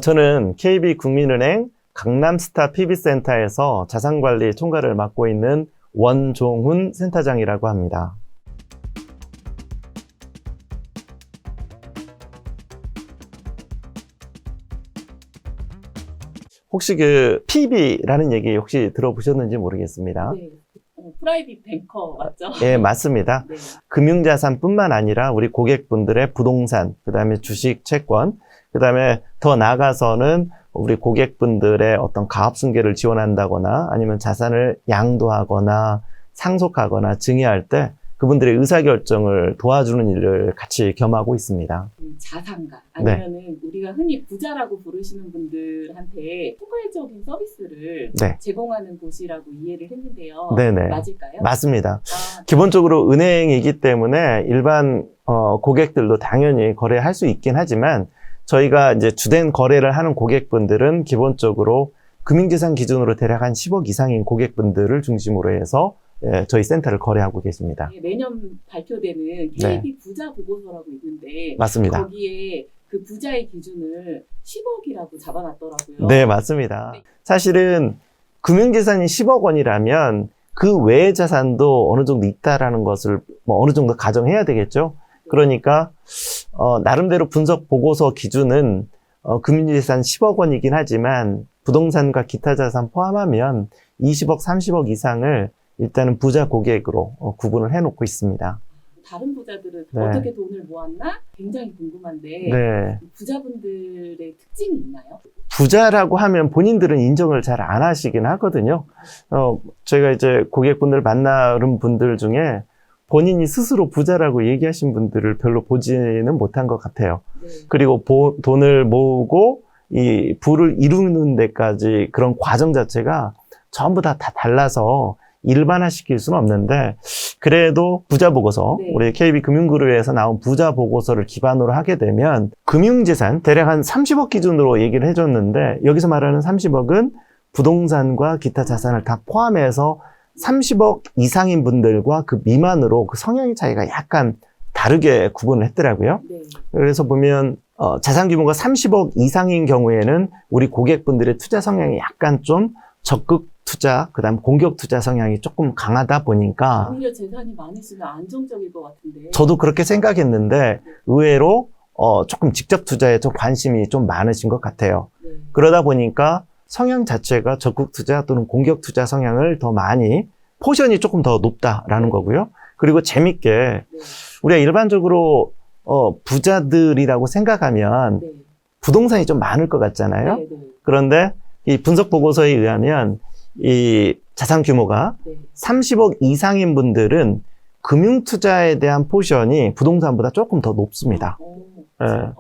저는 KB국민은행 강남스타 PB센터에서 자산관리 총괄을 맡고 있는 원종훈 센터장이라고 합니다. 혹시 그 PB라는 얘기 혹시 들어보셨는지 모르겠습니다. 네. 프라이빗 뱅커 맞죠? 예, 맞습니다. 네. 금융자산뿐만 아니라 우리 고객분들의 부동산, 그 다음에 주식, 채권, 그 다음에 더 나아가서는 우리 고객분들의 어떤 가압승계를 지원한다거나 아니면 자산을 양도하거나 상속하거나 증여할 때 그분들의 의사결정을 도와주는 일을 같이 겸하고 있습니다. 자산가 아니면은 우리가 흔히 부자라고 부르시는 분들한테 포괄적인 서비스를 네. 제공하는 곳이라고 이해를 했는데요. 네네. 맞을까요? 맞습니다. 아, 기본적으로 은행이기 때문에 일반 고객들도 당연히 거래할 수 있긴 하지만 저희가 이제 주된 거래를 하는 고객분들은 기본적으로 금융자산 기준으로 대략 한 10억 이상인 고객분들을 중심으로 해서 저희 센터를 거래하고 계십니다. 매년 발표되는 KB 부자 보고서라고 있는데 맞습니다. 거기에 그 부자의 기준을 10억이라고 잡아놨더라고요. 네, 맞습니다. 네. 사실은 금융자산이 10억 원이라면 그 외의 자산도 어느 정도 있다라는 것을 어느 정도 가정해야 되겠죠. 그러니까 나름대로 분석 보고서 기준은 금융자산 10억 원이긴 하지만 부동산과 기타 자산 포함하면 20억, 30억 이상을 일단은 부자 고객으로 구분을 해놓고 있습니다. 다른 부자들은 네. 어떻게 돈을 모았나? 굉장히 궁금한데 네. 부자분들의 특징이 있나요? 부자라고 하면 본인들은 인정을 잘 안 하시긴 하거든요. 저희가 이제 고객분들 만나는 분들 중에 본인이 스스로 부자라고 얘기하신 분들을 별로 보지는 못한 것 같아요. 네. 그리고 돈을 모으고 이 부를 이루는 데까지 그런 과정 자체가 전부 다 달라서 일반화시킬 수는 없는데 그래도 부자 보고서 네. 우리 KB금융그룹에서 나온 부자 보고서를 기반으로 하게 되면 금융재산 대략 한 30억 기준으로 얘기를 해줬는데 여기서 말하는 30억은 부동산과 기타 자산을 다 포함해서 30억 이상인 분들과 그 미만으로 그 성향의 차이가 약간 다르게 구분을 했더라고요. 네. 그래서 보면 자산 규모가 30억 이상인 경우에는 우리 고객분들의 투자 성향이 약간 좀 적극 투자, 그다음 공격 투자 성향이 조금 강하다 보니까 오히려 재산이 많으시면 안정적일 것 같은데. 저도 그렇게 생각했는데 의외로 조금 직접 투자에 좀 관심이 좀 많으신 것 같아요. 네. 그러다 보니까 성향 자체가 적극 투자 또는 공격 투자 성향을 더 많이 포션이 조금 더 높다라는 거고요. 그리고 재밌게 네. 우리가 일반적으로 부자들이라고 생각하면 네. 부동산이 좀 많을 것 같잖아요. 네. 네. 그런데 이 분석 보고서에 의하면 이 자산 규모가 네. 30억 이상인 분들은 금융 투자에 대한 포션이 부동산보다 조금 더 높습니다. 예.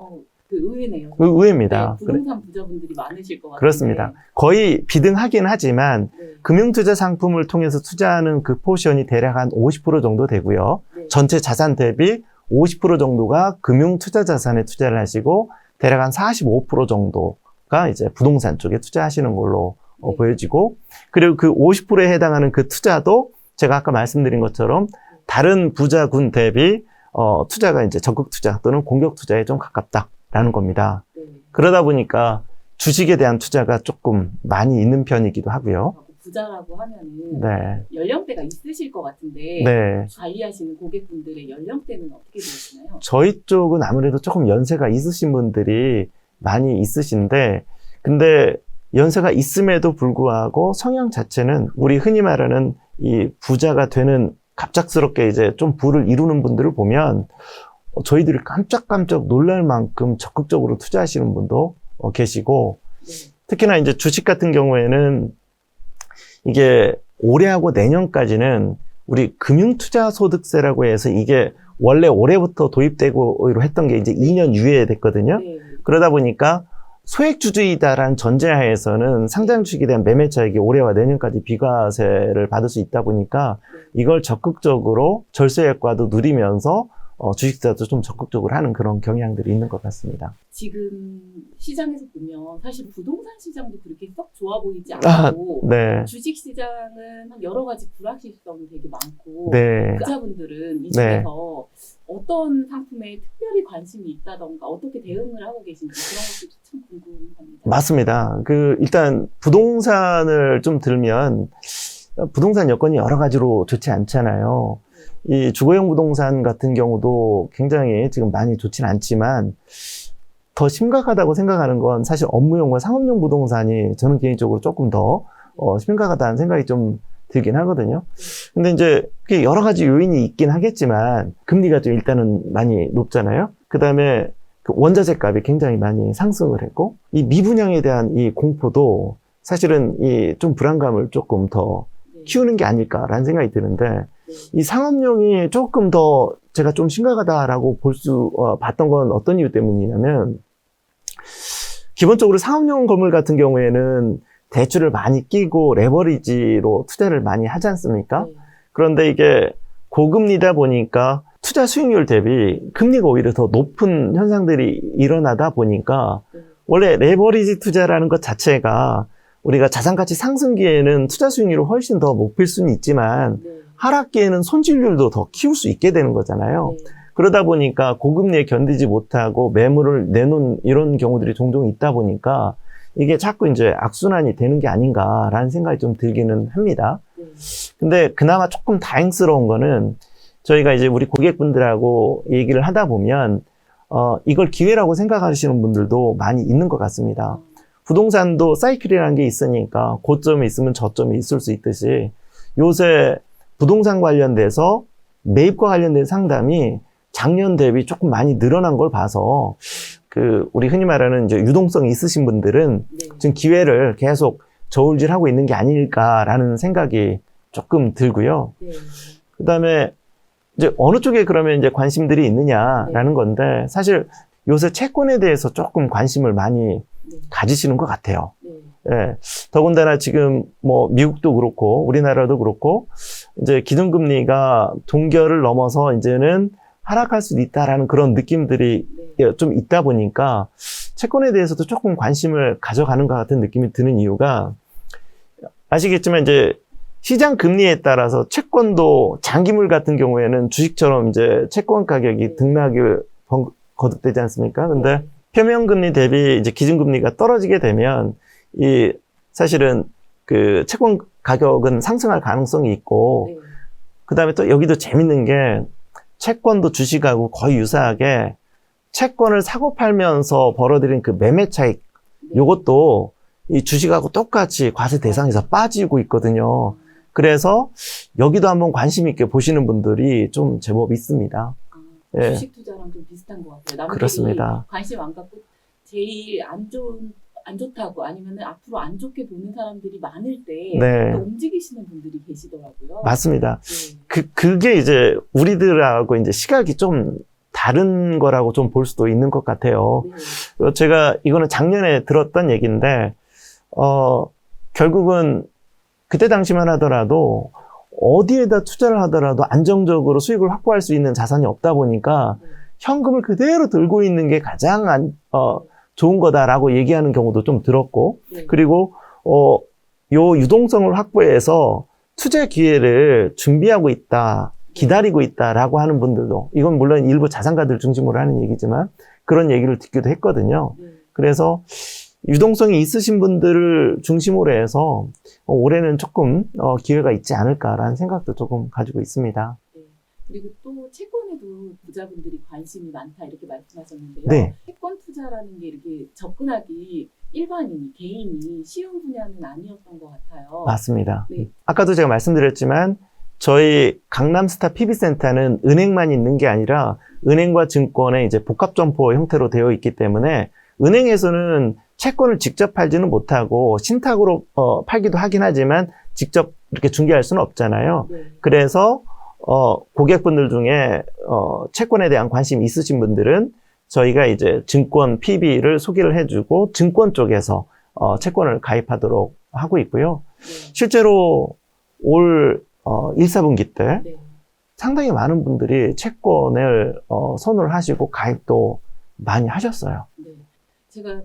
그 의외네요. 의외입니다. 네, 부동산 부자분들이 많으실 것 같아요. 그렇습니다. 거의 비등하긴 하지만 네. 금융투자 상품을 통해서 투자하는 그 포션이 대략 한 50% 정도 되고요. 네. 전체 자산 대비 50% 정도가 금융투자 자산에 투자를 하시고 대략 한 45% 정도가 이제 부동산 쪽에 투자하시는 걸로 네. 보여지고 그리고 그 50%에 해당하는 그 투자도 제가 아까 말씀드린 것처럼 다른 부자군 대비 투자가 이제 적극 투자 또는 공격 투자에 좀 가깝다라는 겁니다. 네. 그러다 보니까 주식에 대한 투자가 조금 많이 있는 편이기도 하고요. 부자라고 하면은 네. 연령대가 있으실 것 같은데 네. 관리하시는 고객분들의 연령대는 어떻게 되시나요? 저희 쪽은 아무래도 조금 연세가 있으신 분들이 많이 있으신데 근데 연세가 있음에도 불구하고 성향 자체는 우리 흔히 말하는 이 부자가 되는 갑작스럽게 이제 좀 부를 이루는 분들을 보면 저희들이 깜짝깜짝 놀랄 만큼 적극적으로 투자하시는 분도 계시고 네. 특히나 이제 주식 같은 경우에는 이게 올해하고 내년까지는 우리 금융투자소득세라고 해서 이게 원래 올해부터 도입되고 했던 게 이제 2년 유예됐거든요. 네. 그러다 보니까 소액주주이다라는 전제하에서는 상장 주식에 대한 매매 차익이 올해와 내년까지 비과세를 받을 수 있다 보니까 이걸 적극적으로 절세 효과도 누리면서 주식투자도 좀 적극적으로 하는 그런 경향들이 있는 것 같습니다. 지금 시장에서 보면 사실 부동산 시장도 그렇게 썩 좋아 보이지 않고 네. 주식 시장은 여러 가지 불확실성이 되게 많고 네. 부자분들은 이 중에서 어떤 상품에 특별히 관심이 있다던가 어떻게 대응을 하고 계신지 그런 것도 참 궁금합니다. 맞습니다. 일단 부동산을 좀 들면 부동산 여건이 여러 가지로 좋지 않잖아요. 이 주거용 부동산 같은 경우도 굉장히 지금 많이 좋진 않지만 더 심각하다고 생각하는 건 사실 업무용과 상업용 부동산이 저는 개인적으로 조금 더 심각하다는 생각이 좀 들긴 하거든요. 근데 이제 그게 여러 가지 요인이 있긴 하겠지만 금리가 좀 일단은 많이 높잖아요. 그다음에 원자재 값이 굉장히 많이 상승을 했고 이 미분양에 대한 이 공포도 사실은 이 좀 불안감을 조금 더 키우는 게 아닐까라는 생각이 드는데 이 상업용이 조금 더 제가 좀 심각하다라고 봤던 건 어떤 이유 때문이냐면 기본적으로 상업용 건물 같은 경우에는 대출을 많이 끼고 레버리지로 투자를 많이 하지 않습니까? 그런데 이게 고금리다 보니까 투자 수익률 대비 금리가 오히려 더 높은 현상들이 일어나다 보니까 원래 레버리지 투자라는 것 자체가 우리가 자산가치 상승기에는 투자 수익률을 훨씬 더 높일 수는 있지만 하락기에는 손실률도 더 키울 수 있게 되는 거잖아요. 그러다 보니까 고금리에 견디지 못하고 매물을 내놓은 이런 경우들이 종종 있다 보니까 이게 자꾸 이제 악순환이 되는 게 아닌가라는 생각이 좀 들기는 합니다. 근데 그나마 조금 다행스러운 거는 저희가 이제 우리 고객분들하고 얘기를 하다 보면 이걸 기회라고 생각하시는 분들도 많이 있는 것 같습니다. 부동산도 사이클이라는 게 있으니까 고점이 있으면 저점이 있을 수 있듯이 요새 부동산 관련돼서 매입과 관련된 상담이 작년 대비 조금 많이 늘어난 걸 봐서 우리 흔히 말하는 이제 유동성이 있으신 분들은 지금 기회를 계속 저울질하고 있는 게 아닐까라는 생각이 조금 들고요. 그다음에 이제 어느 쪽에 그러면 이제 관심들이 있느냐라는 건데 사실 요새 채권에 대해서 조금 관심을 많이 가지시는 것 같아요. 예. 더군다나 지금 뭐 미국도 그렇고 우리나라도 그렇고 이제 기준금리가 동결을 넘어서 이제는 하락할 수도 있다라는 그런 느낌들이 좀 있다 보니까 채권에 대해서도 조금 관심을 가져가는 것 같은 느낌이 드는 이유가 아시겠지만 이제 시장 금리에 따라서 채권도 장기물 같은 경우에는 주식처럼 이제 채권 가격이 등락이 거듭되지 않습니까? 근데 표면금리 대비 이제 기준금리가 떨어지게 되면 사실은 채권 가격은 상승할 가능성이 있고 그 다음에 또 여기도 재밌는 게 채권도 주식하고 거의 유사하게 채권을 사고 팔면서 벌어들인 그 매매 차익 요것도 이 주식하고 똑같이 과세 대상에서 빠지고 있거든요. 그래서 여기도 한번 관심 있게 보시는 분들이 좀 제법 있습니다. 예. 주식 투자랑 좀 비슷한 것 같아요. 남들이 그렇습니다. 관심 안 갖고 제일 안 좋다고 아니면 앞으로 안 좋게 보는 사람들이 많을 때 네. 움직이시는 분들이 계시더라고요. 맞습니다. 그게 이제 우리들하고 이제 시각이 좀 다른 거라고 좀 볼 수도 있는 것 같아요. 제가 이거는 작년에 들었던 얘기인데, 결국은 그때 당시만 하더라도 어디에다 투자를 하더라도 안정적으로 수익을 확보할 수 있는 자산이 없다 보니까 현금을 그대로 들고 있는 게 가장 좋은 거다라고 얘기하는 경우도 좀 들었고, 그리고 요 유동성을 확보해서 투자 기회를 준비하고 있다, 기다리고 있다라고 하는 분들도, 이건 물론 일부 자산가들 중심으로 하는 얘기지만 그런 얘기를 듣기도 했거든요. 그래서 유동성이 있으신 분들을 중심으로 해서 올해는 조금 기회가 있지 않을까라는 생각도 조금 가지고 있습니다. 그리고 또 채권에도 부자분들이 관심이 많다 이렇게 말씀하셨는데요. 네. 채권 투자라는 게 이렇게 접근하기 일반인이 개인이 쉬운 분야는 아니었던 것 같아요. 맞습니다. 네. 아까도 제가 말씀드렸지만 저희 강남스타 PB센터는 은행만 있는 게 아니라 은행과 증권의 이제 복합점포 형태로 되어 있기 때문에 은행에서는 채권을 직접 팔지는 못하고 신탁으로 팔기도 하긴 하지만 직접 이렇게 중개할 수는 없잖아요. 그래서 고객분들 중에 채권에 대한 관심이 있으신 분들은 저희가 이제 증권 PB를 소개를 해주고 증권 쪽에서 채권을 가입하도록 하고 있고요. 실제로 올 1, 4분기 때 상당히 많은 분들이 채권을 선호를 하시고 가입도 많이 하셨어요. 제가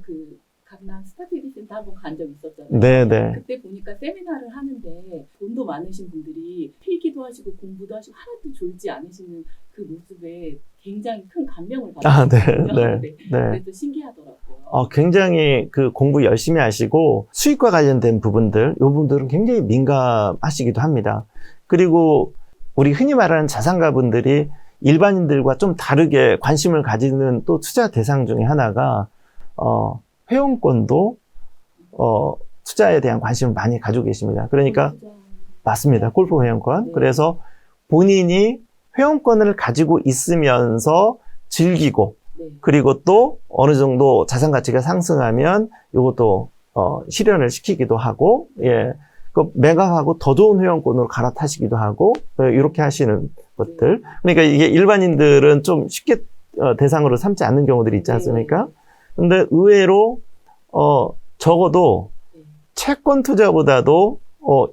강남 스타피디센터 한번 간 적 있었잖아요. 네네. 그때 보니까 세미나를 하는데 돈도 많으신 분들이 필기도 하시고 공부도 하시고 하나도 졸지 않으시는 그 모습에 굉장히 큰 감명을 받았거든요. 네. 그래서 신기하더라고요. 굉장히 그 공부 열심히 하시고 수익과 관련된 부분들, 이 부분들은 굉장히 민감하시기도 합니다. 그리고 우리 흔히 말하는 자산가분들이 일반인들과 좀 다르게 관심을 가지는 또 투자 대상 중에 하나가, 회원권도, 투자에 대한 관심을 많이 가지고 계십니다. 그러니까, 맞습니다. 골프 회원권. 네. 그래서 본인이 회원권을 가지고 있으면서 즐기고, 네. 그리고 또 어느 정도 자산 가치가 상승하면 이것도 실현을 시키기도 하고, 예, 그 매각하고 더 좋은 회원권으로 갈아타시기도 하고, 이렇게 하시는 것들. 그러니까 이게 일반인들은 좀 쉽게 대상으로 삼지 않는 경우들이 있지 않습니까? 근데 의외로 적어도 채권 투자보다도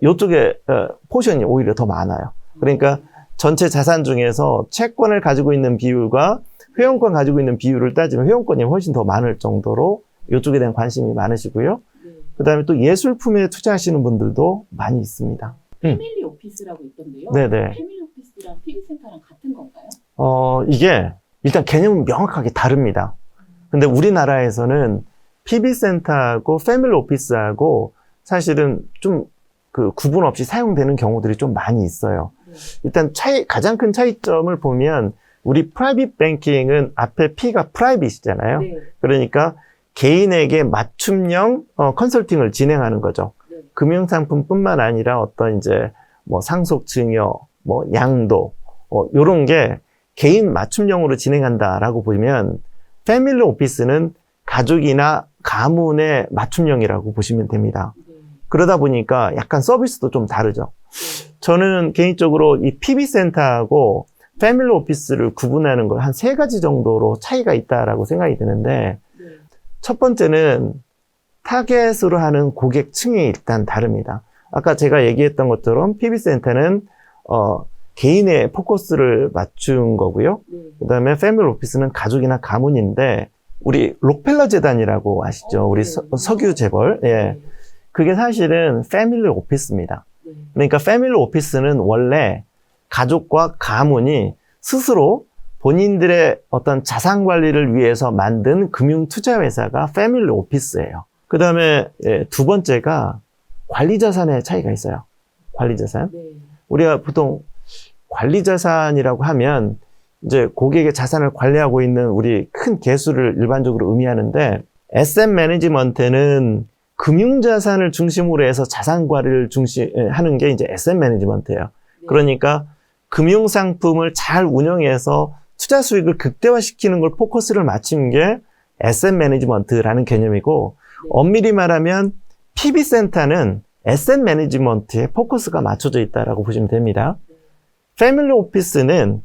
이쪽에 포션이 오히려 더 많아요. 그러니까 전체 자산 중에서 채권을 가지고 있는 비율과 회원권 가지고 있는 비율을 따지면 회원권이 훨씬 더 많을 정도로 이쪽에 대한 관심이 많으시고요. 그다음에 또 예술품에 투자하시는 분들도 많이 있습니다. 패밀리 오피스라고 있던데요. 네네. 패밀리 오피스랑 피비센터랑 같은 건가요? 이게 일단 개념은 명확하게 다릅니다. 근데 우리나라에서는 PB센터하고 패밀리 오피스하고 사실은 좀 그 구분 없이 사용되는 경우들이 좀 많이 있어요. 일단 가장 큰 차이점을 보면 우리 프라이빗 뱅킹은 앞에 P가 프라이빗이잖아요. 네. 그러니까 개인에게 맞춤형 컨설팅을 진행하는 거죠. 네. 금융상품뿐만 아니라 어떤 이제 뭐 상속 증여, 뭐 양도, 요런 게 개인 맞춤형으로 진행한다라고 보면 패밀리 오피스는 가족이나 가문의 맞춤형이라고 보시면 됩니다. 그러다 보니까 약간 서비스도 좀 다르죠. 저는 개인적으로 이 PB센터하고 패밀리 오피스를 구분하는 걸 한 3가지 정도로 차이가 있다라고 생각이 드는데, 첫 번째는 타겟으로 하는 고객층이 일단 다릅니다. 아까 제가 얘기했던 것처럼 PB센터는 개인의 포커스를 맞춘 거고요. 그 다음에 패밀리 오피스는 가족이나 가문인데, 우리 록펠러 재단이라고 아시죠? 우리 석유 재벌. 예. 그게 사실은 패밀리 오피스입니다. 그러니까 패밀리 오피스는 원래 가족과 가문이 스스로 본인들의 어떤 자산 관리를 위해서 만든 금융 투자 회사가 패밀리 오피스예요. 그 다음에 두 번째가 관리 자산의 차이가 있어요. 관리 자산. 우리가 보통 관리 자산이라고 하면 이제 고객의 자산을 관리하고 있는 우리 큰 개수를 일반적으로 의미하는데, 에셋 매니지먼트는 금융자산을 중심으로 해서 자산 관리를 하는 게 이제 에셋 매니지먼트예요. 그러니까 금융상품을 잘 운영해서 투자 수익을 극대화시키는 걸 포커스를 맞춘 게 에셋 매니지먼트라는 개념이고, 엄밀히 말하면 PB센터는 에셋 매니지먼트에 포커스가 맞춰져 있다라고 보시면 됩니다. 패밀리 오피스는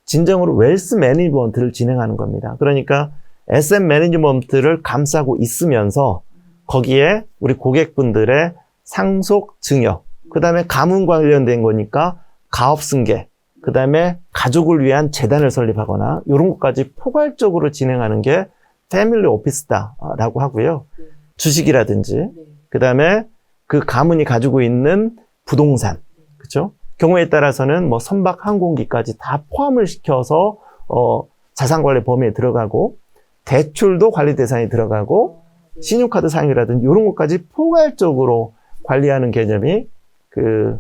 진정으로 웰스 매니지먼트를 진행하는 겁니다. 그러니까 에셋 매니지먼트를 감싸고 있으면서 거기에 우리 고객분들의 상속 증여, 그 다음에 가문 관련된 거니까 가업 승계, 그 다음에 가족을 위한 재단을 설립하거나 이런 것까지 포괄적으로 진행하는 게 패밀리 오피스다라고 하고요. 주식이라든지, 그 다음에 그 가문이 가지고 있는 부동산, 그렇죠? 경우에 따라서는 뭐 선박 항공기까지 다 포함을 시켜서 자산관리 범위에 들어가고, 대출도 관리 대상에 들어가고, 신용카드 사용이라든지 이런 것까지 포괄적으로 관리하는 개념이 그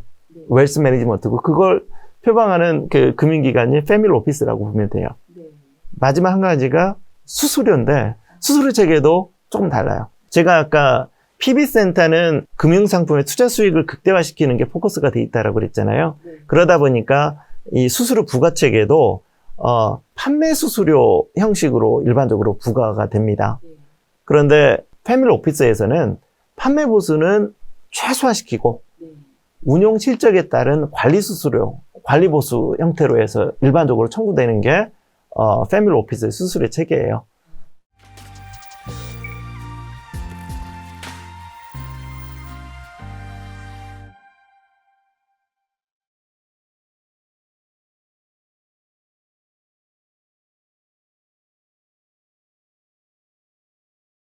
웰스 매니지먼트고, 그걸 표방하는 그 금융기관이 패밀리 오피스라고 보면 돼요. 마지막 한 가지가 수수료인데, 수수료 체계도 조금 달라요. 제가 아까 PB센터는 금융상품의 투자 수익을 극대화시키는 게 포커스가 돼 있다라고 그랬잖아요. 그러다 보니까 이 수수료 부과 체계도 판매 수수료 형식으로 일반적으로 부과가 됩니다. 그런데 패밀리 오피스에서는 판매 보수는 최소화시키고 운용 실적에 따른 관리 수수료, 관리 보수 형태로 해서 일반적으로 청구되는 게 패밀리 오피스의 수수료 체계예요.